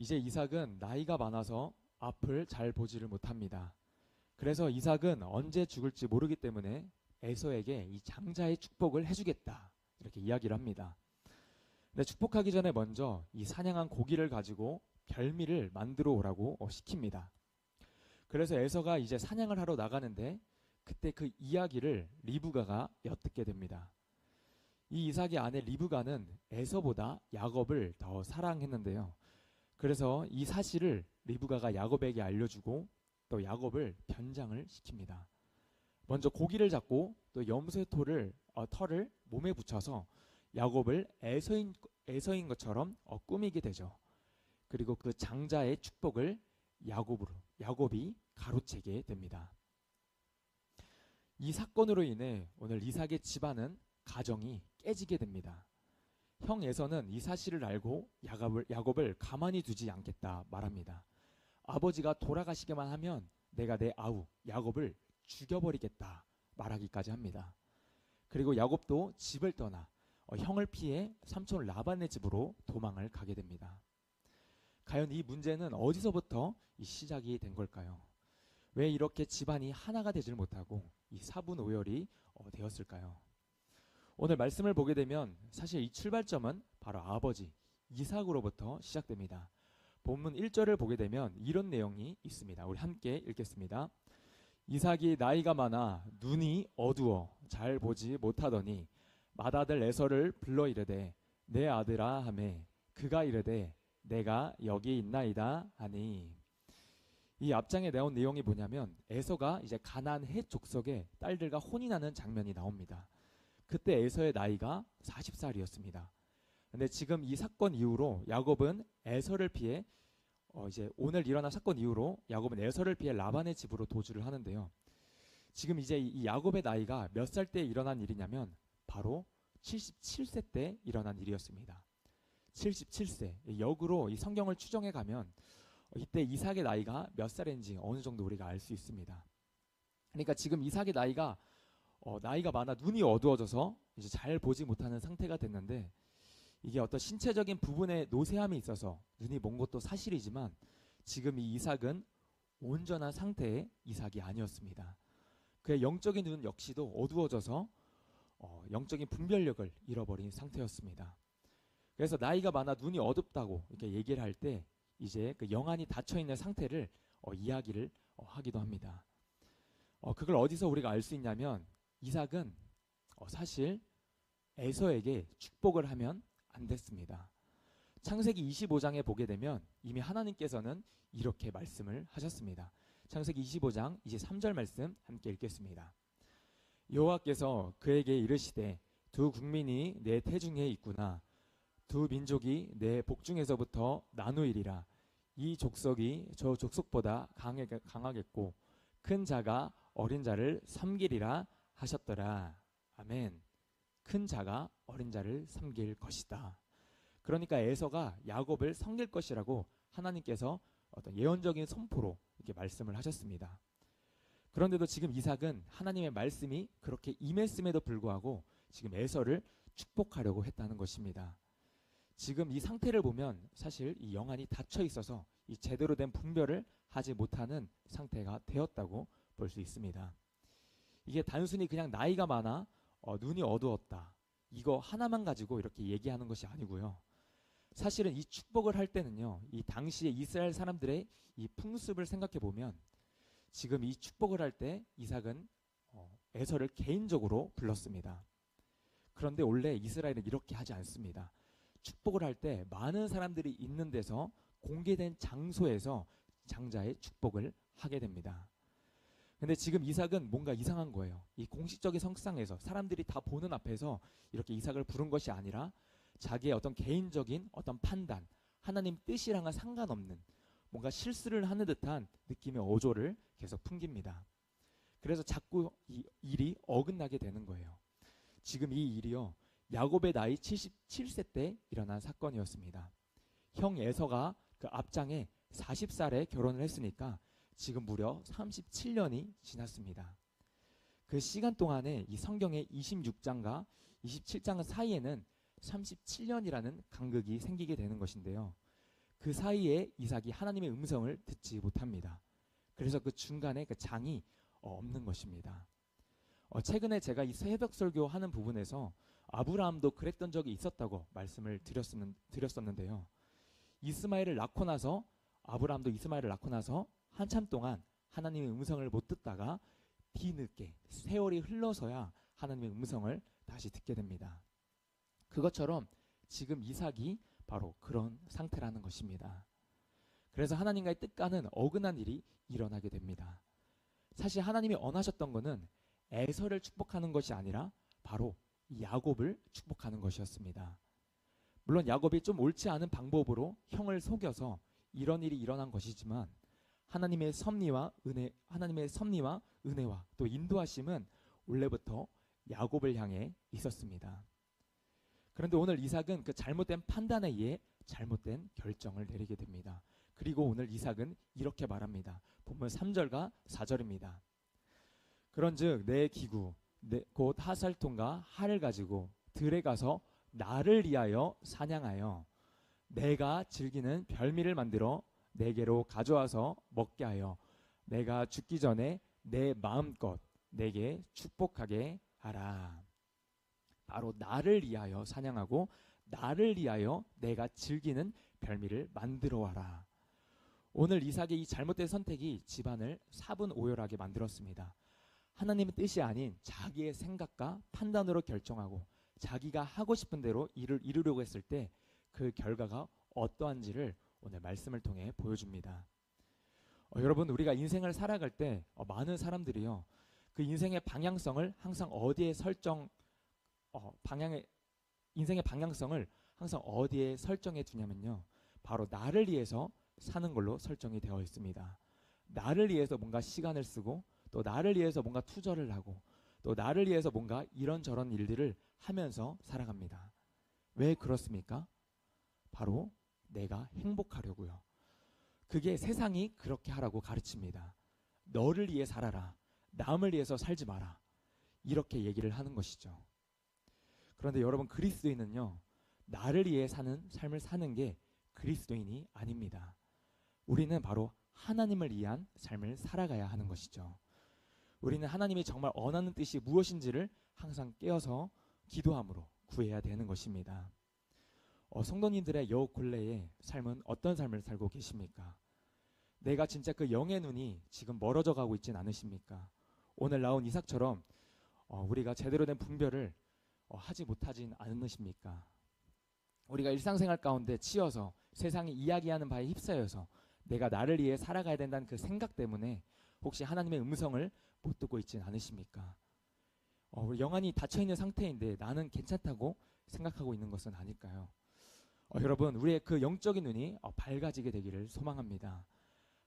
이제 이삭은 나이가 많아서 앞을 잘 보지를 못합니다. 그래서 이삭은 언제 죽을지 모르기 때문에 에서에게 이 장자의 축복을 해주겠다, 이렇게 이야기를 합니다. 근데 축복하기 전에 먼저 이 사냥한 고기를 가지고 별미를 만들어 오라고 시킵니다. 그래서 에서가 이제 사냥을 하러 나가는데 그때 그 이야기를 리브가가 엿듣게 됩니다. 이 이삭의 아내 리브가는 에서보다 야곱을 더 사랑했는데요. 그래서 이 사실을 리브가가 야곱에게 알려주고 또 야곱을 변장을 시킵니다. 먼저 고기를 잡고 또 염소의 털을 몸에 붙여서 야곱을 에서인 것처럼 꾸미게 되죠. 그리고 그 장자의 축복을 야곱이 가로채게 됩니다. 이 사건으로 인해 오늘 이삭의 집안은 가정이 깨지게 됩니다. 형 에서는 이 사실을 알고 야곱을 가만히 두지 않겠다 말합니다. 아버지가 돌아가시기만 하면 내가 내 아우 야곱을 죽여버리겠다 말하기까지 합니다. 그리고 야곱도 집을 떠나 형을 피해 삼촌 라반의 집으로 도망을 가게 됩니다. 과연 이 문제는 어디서부터 시작이 된 걸까요? 왜 이렇게 집안이 하나가 되질 못하고 이 사분오열이 되었을까요? 오늘 말씀을 보게 되면 사실 이 출발점은 바로 아버지 이삭으로부터 시작됩니다. 본문 1절을 보게 되면 이런 내용이 있습니다. 우리 함께 읽겠습니다. 이삭이 나이가 많아 눈이 어두워 잘 보지 못하더니 맏아들 에서를 불러 이르되 내 아들아 하매 그가 이르되 내가 여기 있나이다 하니. 이 앞장에 나온 내용이 뭐냐면 에서가 이제 가나안 헷 족속의 딸들과 혼인하는 장면이 나옵니다. 그때 에서의 나이가 40살이었습니다. 근데 지금 이 사건 이후로 야곱은 에서를 피해 이제 오늘 일어난 사건 이후로 야곱은 에서를 피해 라반의 집으로 도주를 하는데요. 지금 이제 이 야곱의 나이가 몇 살 때 일어난 일이냐면 바로 77세 때 일어난 일이었습니다. 77세. 역으로 이 성경을 추정해 가면 이때 이삭의 나이가 몇 살인지 어느 정도 우리가 알 수 있습니다. 그러니까 지금 이삭의 나이가 많아 눈이 어두워져서 이제 잘 보지 못하는 상태가 됐는데 이게 어떤 신체적인 부분에 노쇠함이 있어서 눈이 먼 것도 사실이지만 지금 이 이삭은 온전한 상태의 이삭이 아니었습니다. 그의 영적인 눈 역시도 어두워져서 영적인 분별력을 잃어버린 상태였습니다. 그래서 나이가 많아 눈이 어둡다고 이렇게 얘기를 할 때 이제 그 영안이 닫혀 있는 상태를 이야기를 하기도 합니다. 그걸 어디서 우리가 알 수 있냐면 이삭은 사실 에서에게 축복을 하면 안 됐습니다. 창세기 25장에 보게 되면 이미 하나님께서는 이렇게 말씀을 하셨습니다. 창세기 25장 이제 3절 말씀 함께 읽겠습니다. 여호와께서 그에게 이르시되 두 국민이 내 태중에 있구나. 두 민족이 내 복중에서부터 나누이리라. 이 족속이 저 족속보다 강하겠고 큰 자가 어린 자를 섬기리라 하셨더라. 아멘. 큰 자가 어린 자를 섬길 것이다. 그러니까 에서가 야곱을 섬길 것이라고 하나님께서 어떤 예언적인 선포로 이렇게 말씀을 하셨습니다. 그런데도 지금 이삭은 하나님의 말씀이 그렇게 임했음에도 불구하고 지금 에서를 축복하려고 했다는 것입니다. 지금 이 상태를 보면 사실 이 영안이 닫혀 있어서 이 제대로 된 분별을 하지 못하는 상태가 되었다고 볼 수 있습니다. 이게 단순히 그냥 나이가 많아 눈이 어두웠다 이거 하나만 가지고 이렇게 얘기하는 것이 아니고요. 사실은 이 축복을 할 때는요, 이 당시에 이스라엘 사람들의 이 풍습을 생각해 보면 지금 이 축복을 할 때 이삭은 에서를 개인적으로 불렀습니다. 그런데 원래 이스라엘은 이렇게 하지 않습니다. 축복을 할 때 많은 사람들이 있는 데서 공개된 장소에서 장자의 축복을 하게 됩니다. 근데 지금 이삭은 뭔가 이상한 거예요. 이 공식적인 성상에서 사람들이 다 보는 앞에서 이렇게 이삭을 부른 것이 아니라 자기의 어떤 개인적인 어떤 판단, 하나님 뜻이랑은 상관없는 뭔가 실수를 하는 듯한 느낌의 어조를 계속 풍깁니다. 그래서 자꾸 이 일이 어긋나게 되는 거예요. 지금 이 일이요, 야곱의 나이 77세 때 일어난 사건이었습니다. 형 에서가 그 앞장에 40살에 결혼을 했으니까 지금 무려 37년이 지났습니다. 그 시간 동안에 이 성경의 26장과 27장 사이에는 37년이라는 간극이 생기게 되는 것인데요. 그 사이에 이삭이 하나님의 음성을 듣지 못합니다. 그래서 그 중간에 그 장이 없는 것입니다. 최근에 제가 이 새벽 설교하는 부분에서 아브라함도 그랬던 적이 있었다고 말씀을 드렸었는데요. 아브라함도 이스마엘을 낳고 나서 한참 동안 하나님의 음성을 못 듣다가 뒤늦게 세월이 흘러서야 하나님의 음성을 다시 듣게 됩니다. 그것처럼 지금 이삭이 바로 그런 상태라는 것입니다. 그래서 하나님과의 뜻과는 어긋난 일이 일어나게 됩니다. 사실 하나님이 원하셨던 것은 에서를 축복하는 것이 아니라 바로 야곱을 축복하는 것이었습니다. 물론 야곱이 좀 옳지 않은 방법으로 형을 속여서 이런 일이 일어난 것이지만 하나님의 섭리와 은혜와 또 인도하심은 원래부터 야곱을 향해 있었습니다. 그런데 오늘 이삭은 그 잘못된 판단에 의해 잘못된 결정을 내리게 됩니다. 그리고 오늘 이삭은 이렇게 말합니다. 본문 3절과 4절입니다. 그런즉 내 기구 곧 하살통과 활을 가지고 들에 가서 나를 위하여 사냥하여 내가 즐기는 별미를 만들어 내게로 가져와서 먹게 하여 내가 죽기 전에 내 마음껏 내게 축복하게 하라. 바로 나를 위하여 사냥하고 나를 위하여 내가 즐기는 별미를 만들어 와라. 오늘 이삭의 이 잘못된 선택이 집안을 사분오열하게 만들었습니다. 하나님의 뜻이 아닌 자기의 생각과 판단으로 결정하고 자기가 하고 싶은 대로 일을 이루려고 했을 때 그 결과가 어떠한지를 오늘 말씀을 통해 보여줍니다. 여러분, 우리가 인생을 살아갈 때 많은 사람들이요, 그 인생의 방향성을 항상 인생의 방향성을 항상 어디에 설정해 두냐면요, 바로 나를 위해서 사는 걸로 설정이 되어 있습니다. 나를 위해서 뭔가 시간을 쓰고 또 나를 위해서 뭔가 투자를 하고 또 나를 위해서 뭔가 이런저런 일들을 하면서 살아갑니다. 왜 그렇습니까? 바로 내가 행복하려고요. 그게 세상이 그렇게 하라고 가르칩니다. 너를 위해 살아라. 남을 위해서 살지 마라. 이렇게 얘기를 하는 것이죠. 그런데 여러분, 그리스도인은요, 나를 위해 사는 삶을 사는 게 그리스도인이 아닙니다. 우리는 바로 하나님을 위한 삶을 살아가야 하는 것이죠. 우리는 하나님이 정말 원하는 뜻이 무엇인지를 항상 깨어서 기도함으로 구해야 되는 것입니다. 성도님들의 여 근래의 삶은 어떤 삶을 살고 계십니까? 내가 진짜 그 영의 눈이 지금 멀어져 가고 있진 않으십니까? 오늘 나온 이삭처럼 우리가 제대로 된 분별을 하지 못하진 않으십니까? 우리가 일상생활 가운데 치여서 세상이 이야기하는 바에 휩싸여서 내가 나를 위해 살아가야 된다는 그 생각 때문에 혹시 하나님의 음성을 못 듣고 있진 않으십니까? 우리 영안이 닫혀있는 상태인데 나는 괜찮다고 생각하고 있는 것은 아닐까요? 여러분, 우리의 그 영적인 눈이 밝아지게 되기를 소망합니다.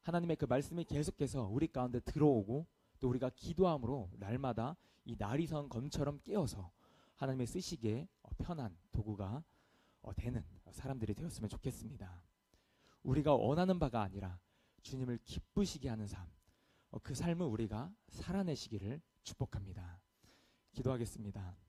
하나님의 그 말씀이 계속해서 우리 가운데 들어오고 또 우리가 기도함으로 날마다 이 날이 선 검처럼 깨어서 하나님의 쓰시기에 편한 도구가 되는 사람들이 되었으면 좋겠습니다. 우리가 원하는 바가 아니라 주님을 기쁘시게 하는 삶, 그 삶을 우리가 살아내시기를 축복합니다. 기도하겠습니다.